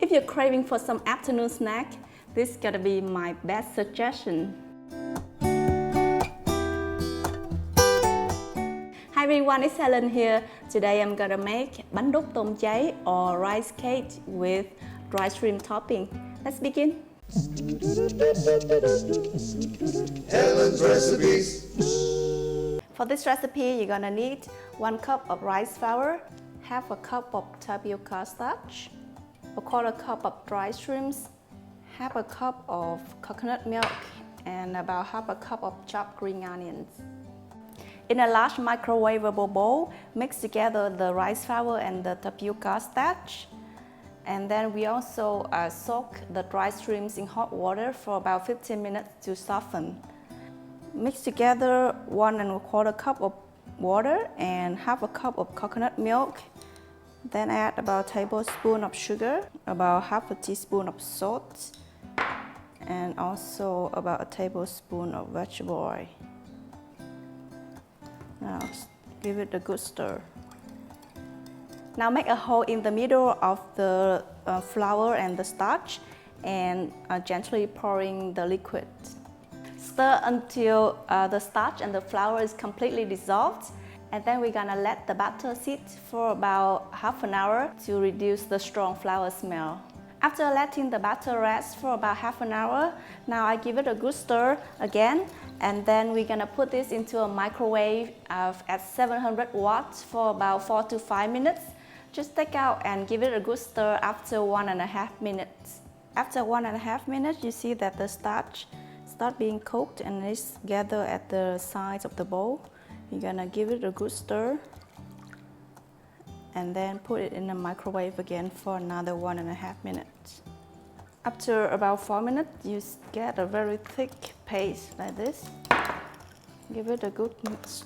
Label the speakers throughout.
Speaker 1: If you're craving for some afternoon snack, this is gonna be my best suggestion. Hi everyone, it's Helen here. Today I'm gonna make Bánh Đúc tôm Chấy or rice cake with dry shrimp topping. Let's begin.
Speaker 2: Helen's recipes.
Speaker 1: For this recipe, you're gonna need 1 cup of rice flour, half a cup of tapioca starch, a quarter cup of dry shrimps, half a cup of coconut milk, and about half a cup of chopped green onions. In a large microwavable bowl, mix together the rice flour and the tapioca starch. And then we also soak the dry shrimps in hot water for about 15 minutes to soften. Mix together 1 1/4 cup of water and half a cup of coconut milk. Then add about a tablespoon of sugar, about half a teaspoon of salt, and also about a tablespoon of vegetable oil. Now give it a good stir. Now make a hole in the middle of the flour and the starch and gently pouring the liquid. Stir until the starch and the flour is completely dissolved, and then we're gonna let the batter sit for about half an hour to reduce the strong flour smell. After letting the batter rest for about half an hour, now I give it a good stir again, and then we're gonna put this into a microwave at 700 watts for about 4 to 5 minutes. Just take out and give it a good stir after 1.5 minutes. After 1.5 minutes, you see that the starch start being cooked and it's gathered at the sides of the bowl. You're gonna give it a good stir and then put it in the microwave again for another 1.5 minutes. After about 4 minutes, you get a very thick paste like this. Give it a good mix.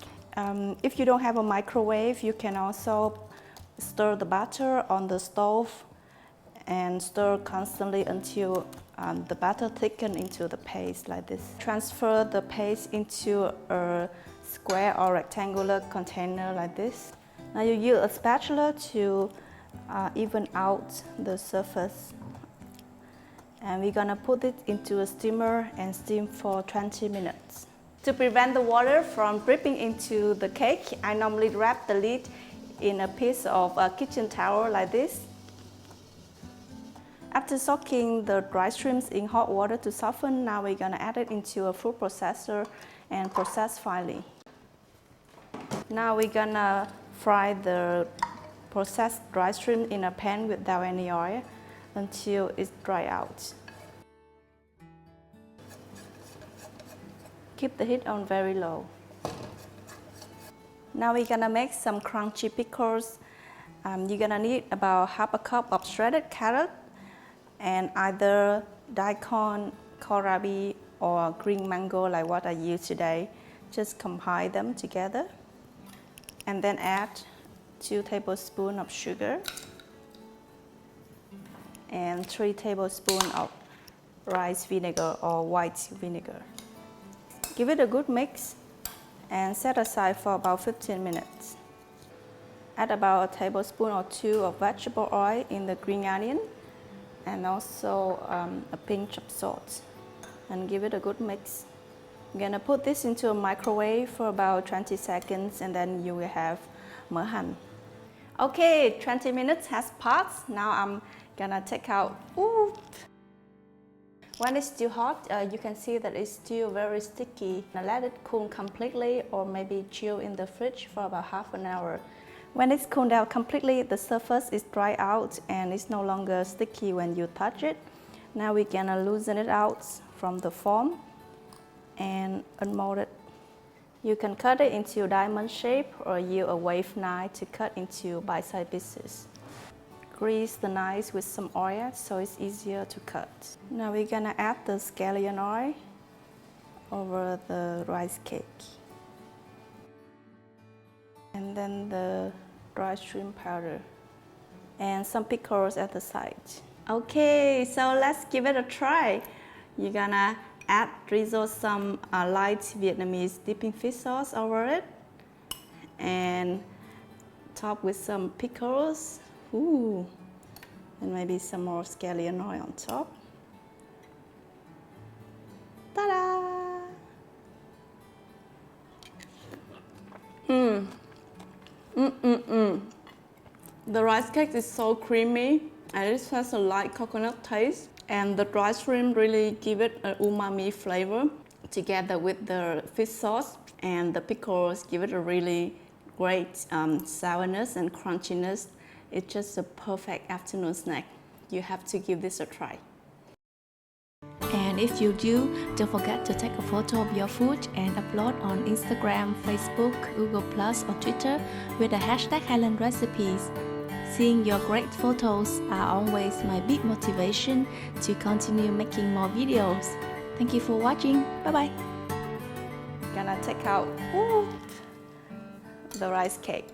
Speaker 1: If you don't have a microwave, you can also stir the batter on the stove and stir constantly until the batter thickens into the paste like this. Transfer the paste into a square or rectangular container like this. Now you use a spatula to even out the surface. And we're gonna put it into a steamer and steam for 20 minutes. To prevent the water from dripping into the cake, I normally wrap the lid in a piece of a kitchen towel like this. After soaking the dry shrimps in hot water to soften, now we're gonna add it into a food processor and process finely. Now we're gonna fry the processed dry shrimp in a pan without any oil until it's dry out. Keep the heat on very low. Now we're gonna make some crunchy pickles. You're gonna need about half a cup of shredded carrot and either daikon, kohlrabi, or green mango like what I use today. Just combine them together and then add 2 tablespoons of sugar and 3 tablespoons of rice vinegar or white vinegar. Give it a good mix and set aside for about 15 minutes. Add about a tablespoon or 2 of vegetable oil in the green onion and also a pinch of salt, and give it a good mix. I'm gonna put this into a microwave for about 20 seconds and then you will have mỡ hành. Okay, 20 minutes has passed. Now I'm gonna take out. When it's still hot, you can see that it's still very sticky. Now let it cool completely or maybe chill in the fridge for about half an hour. When it's cooled down completely, the surface is dry out and it's no longer sticky when you touch it. Now we're gonna loosen it out from the foam and unmold it. You can cut it into diamond shape or use a wave knife to cut into bite-sized pieces. Grease the knife with some oil so it's easier to cut. Now we're gonna add the scallion oil over the rice cake. And then the dry shrimp powder and some pickles at the side. Okay, so let's give it a try. You're gonna drizzle some light Vietnamese dipping fish sauce over it and top with some pickles. Ooh, And maybe some more scallion oil on top. Ta-da! The rice cake is so creamy and it has a light coconut taste. And the dry shrimp really give it an umami flavor together with the fish sauce, and the pickles give it a really great sourness and crunchiness. It's just a perfect afternoon snack. You have to give this a try.
Speaker 3: And if you do, don't forget to take a photo of your food and upload on Instagram, Facebook, Google+, or Twitter with the hashtag Helen Recipes. Seeing your great photos are always my big motivation to continue making more videos. Thank you for watching. Bye bye.
Speaker 1: Gonna take out the rice cake.